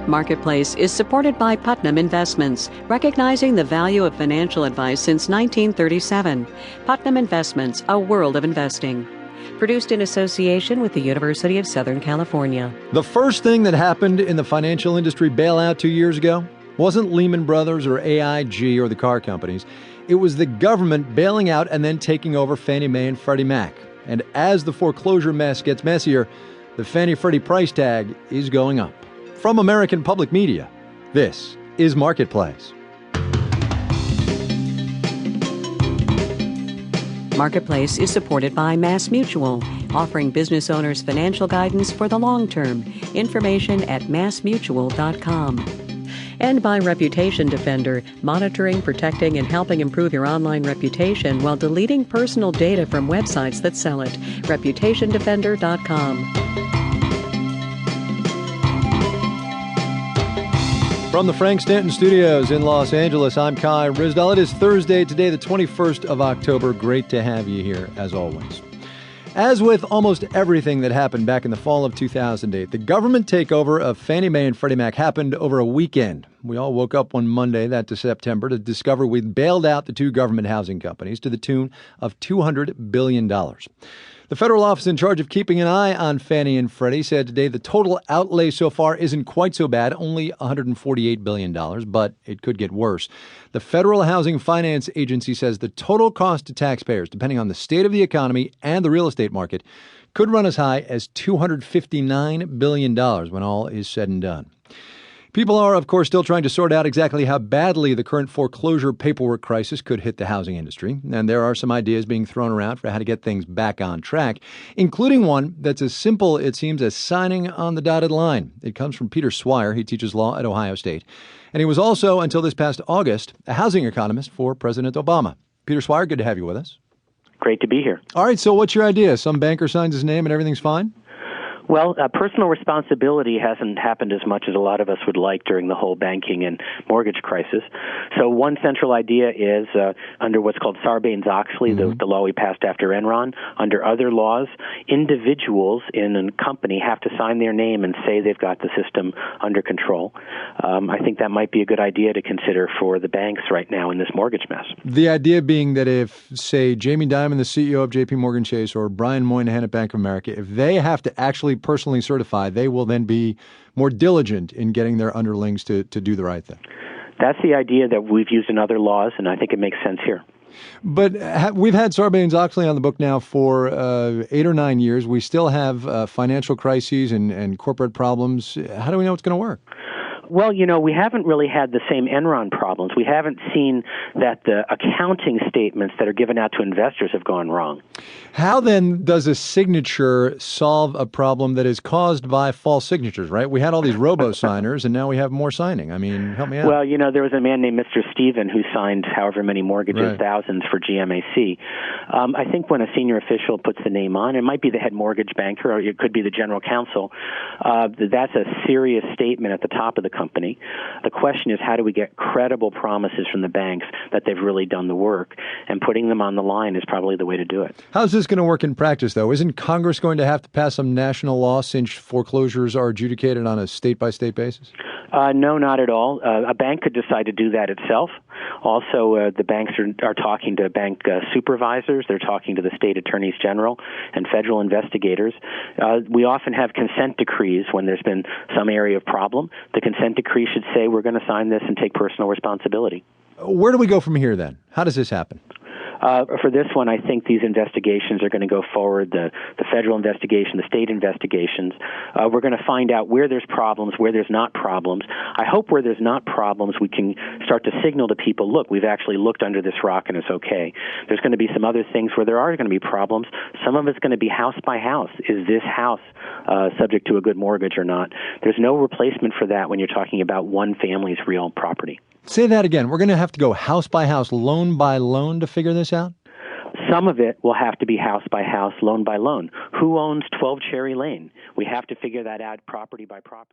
Marketplace is supported by Putnam Investments, recognizing the value of financial advice since 1937. Putnam Investments, a world of investing. Produced in association with the University of Southern California. The first thing that happened in the financial industry bailout 2 years ago wasn't Lehman Brothers or AIG or the car companies. It was the government bailing out and then taking over Fannie Mae and Freddie Mac. And as the foreclosure mess gets messier, the Fannie-Freddie price tag is going up. From American Public Media, this is Marketplace. Marketplace is supported by MassMutual, offering business owners financial guidance for the long term. Information at massmutual.com. And by Reputation Defender, monitoring, protecting, and helping improve your online reputation while deleting personal data from websites that sell it. ReputationDefender.com. From the Frank Stanton Studios in Los Angeles, I'm Kai Ryssdal. It is Thursday, today the 21st of October. Great to have you here, as always. As with almost everything that happened back in the fall of 2008, the government takeover of Fannie Mae and Freddie Mac happened over a weekend. We all woke up one Monday, that September, to discover we'd bailed out the two government housing companies to the tune of $200 billion. The federal office in charge of keeping an eye on Fannie and Freddie said today the total outlay so far isn't quite so bad, only $148 billion, but it could get worse. The Federal Housing Finance Agency says the total cost to taxpayers, depending on the state of the economy and the real estate market, could run as high as $259 billion when all is said and done. People are, of course, still trying to sort out exactly how badly the current foreclosure paperwork crisis could hit the housing industry. And there are some ideas being thrown around for how to get things back on track, including one that's as simple, it seems, as signing on the dotted line. It comes from Peter Swire. He teaches law at Ohio State. And he was also, until this past August, a housing economist for President Obama. Peter Swire, good to have you with us. Great to be here. All right, so what's your idea? Some banker signs his name and everything's fine? Well, personal responsibility hasn't happened as much as a lot of us would like during the whole banking and mortgage crisis. So one central idea is under what's called Sarbanes-Oxley, the law we passed after Enron. Under other laws, individuals in a company have to sign their name and say they've got the system under control. I think that might be a good idea to consider for the banks right now in this mortgage mess. The idea being that if, say, Jamie Dimon, the CEO of J.P. Morgan Chase, or Brian Moynihan at Bank of America, if they have to actually personally certify, they will then be more diligent in getting their underlings to do the right thing. That's the idea that we've used in other laws, and I think it makes sense here. But we've had Sarbanes-Oxley on the book now for 8 or 9 years. We still have financial crises and corporate problems. How do we know it's going to work? Well, we haven't really had the same Enron problems. We haven't seen that the accounting statements that are given out to investors have gone wrong. How then does a signature solve a problem that is caused by false signatures, right? We had all these robo-signers, and now we have more signing. I mean, help me out. Well, there was a man named Mr. Steven who signed however many mortgages, right, thousands for GMAC. I think when a senior official puts the name on, it might be the head mortgage banker, or it could be the general counsel. That's a serious statement at the top of the company. The question is, how do we get credible promises from the banks that they've really done the work? And putting them on the line is probably the way to do it. How's this going to work in practice, though? Isn't Congress going to have to pass some national law since foreclosures are adjudicated on a state-by-state basis? No, not at all. A bank could decide to do that itself. Also, the banks are talking to bank supervisors. They're talking to the state attorneys general and federal investigators. We often have consent decrees when there's been some area of problem. The consent decree should say we're going to sign this and take personal responsibility. Where do we go from here, then? How does this happen? For this one, I think these investigations are going to go forward, the federal investigation, the state investigations. We're going to find out where there's problems, where there's not problems. I hope where there's not problems, we can start to signal to people, look, we've actually looked under this rock and it's okay. There's going to be some other things where there are going to be problems. Some of it's going to be house by house. Is this house subject to a good mortgage or not? There's no replacement for that when you're talking about one family's real property. Say that again. We're going to have to go house by house, loan by loan to figure this out? Some of it will have to be house by house, loan by loan. Who owns 12 Cherry Lane? We have to figure that out property by property.